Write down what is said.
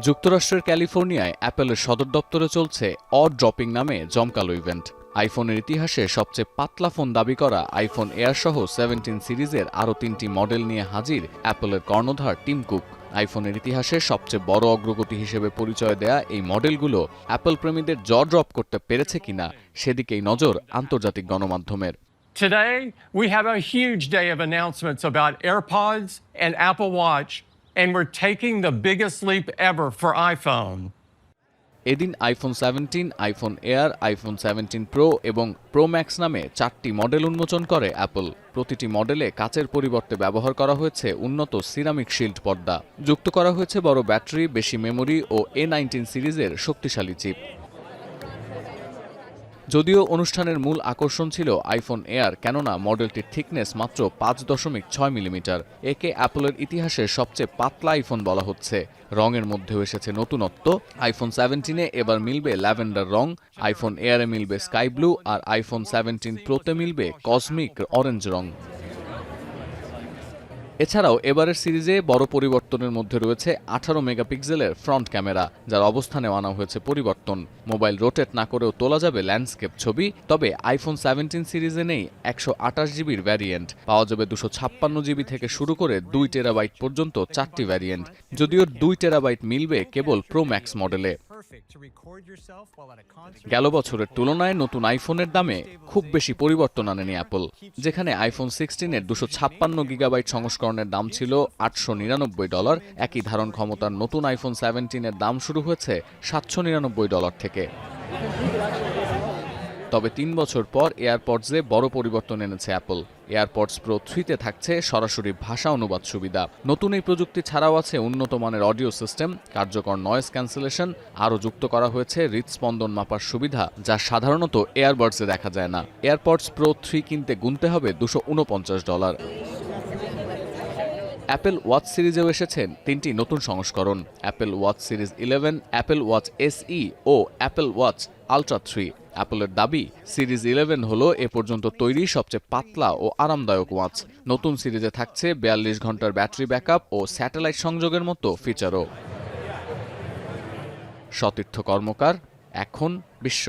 যুক্তরাষ্ট্রের ক্যালিফোর্নিয়ায় অ্যাপলের সদর দপ্তরে চলছে ড্রপিং নামে জমকালো ইভেন্ট। আইফোনের ইতিহাসে সবচেয়ে পাতলা ফোন দাবি করা আইফোন এয়ার সহ 17 সিরিজের আরও 3টি মডেল নিয়ে হাজির অ্যাপলের কর্ণধার টিম কুক। আইফোনের ইতিহাসে সবচেয়ে বড় অগ্রগতি হিসেবে পরিচয় দেয়া এই মডেলগুলো অ্যাপল প্রেমীদের জ ড্রপ করতে পেরেছে কিনা সেদিকেই নজর আন্তর্জাতিক গণমাধ্যমের। Today, we have a huge day of announcements about AirPods and Apple Watch, and we're taking the biggest leap ever for iPhone. এদিন iPhone 17, iPhone air, iPhone 17 pro এবং প্রো ম্যাক্স নামে 4টি মডেল উন্মোচন করে অ্যাপল। প্রতিটি মডেলে কাচের পরিবর্তে ব্যবহার করা হয়েছে উন্নত সিরামিক শিল্ড পর্দা। যুক্ত করা হয়েছে বড় ব্যাটারি, বেশি মেমোরি ও A19 সিরিজের শক্তিশালী চিপ। যদিও অনুষ্ঠানের মূল আকর্ষণ ছিল আইফোন এয়ার, কেননা মডেলটির থিকনেস মাত্র 5.6 মিলিমিটার। একে অ্যাপলের ইতিহাসের সবচেয়ে পাতলা আইফোন বলা হচ্ছে। রঙের মধ্যেও এসেছে নতুনত্ব। আইফোন 17-এ এবার মিলবে ল্যাভেন্ডার রং, আইফোন এয়ারে মিলবে স্কাই ব্লু, আর আইফোন 17 প্রোতে মিলবে কসমিক অরেঞ্জ রং। এছাড়াও এবারের সিরিজে বড় পরিবর্তনের মধ্যে রয়েছে 18 মেগাপিক্সেলের ফ্রন্ট ক্যামেরা, যার অবস্থানে আনা হয়েছে পরিবর্তন। মোবাইল রোটেট না করেও তোলা যাবে ল্যান্ডস্কেপ ছবি। তবে আইফোন 17 সিরিজে নেই 128 জিবির ভ্যারিয়েন্ট। পাওয়া যাবে 256 জিবি থেকে শুরু করে 2 টেরাবাইট পর্যন্ত 4টি ভ্যারিয়েন্ট। যদিও 2 টেরাবাইট মিলবে কেবল প্রো ম্যাক্স মডেলে। গেল বছরের তুলনায় নতুন আইফোনের দামে খুব বেশি পরিবর্তন আনেনি অ্যাপল। যেখানে আইফোন 16-এর 256 গিগাবাইট সংস্করণের দাম ছিল $899, একই ধারণ ক্ষমতার নতুন আইফোন 17-এর দাম শুরু হয়েছে $799 থেকে। তবে 3 বছর পর এয়ারপডসে বড় পরিবর্তন এনেছে অ্যাপল। এয়ারপডস প্রো 3-তে থাকছে সরাসরি ভাষা অনুবাদ সুবিধা। নতুন এই প্রযুক্তি ছাড়াও আছে উন্নত মানের অডিও সিস্টেম, কার্যকর নয়েজ ক্যান্সেলেশন, আরও যুক্ত করা হয়েছে হৃদস্পন্দন মাপার সুবিধা, যা সাধারণত এয়ারবাডসে দেখা যায় না। এয়ারপডস প্রো 3 কিনতে গুনতে হবে $249। অ্যাপল ওয়াচ সিরিজেও এসেছেন 3টি নতুন সংস্করণ: Apple watch series 11, Apple watch SE ও অ্যাপল ওয়াচ আলট্রা 3। অ্যাপলের দাবি, সিরিজ 11 হলো এ পর্যন্ত তৈরি সবচেয়ে পাতলা ও আরামদায়ক ওয়াচ। নতুন সিরিজে থাকছে 42 ঘন্টার ব্যাটারি ব্যাকআপ ও স্যাটেলাইট সংযোগের মতো ফিচারও। সতীর্থ কর্মকার, এখন বিশ্ব।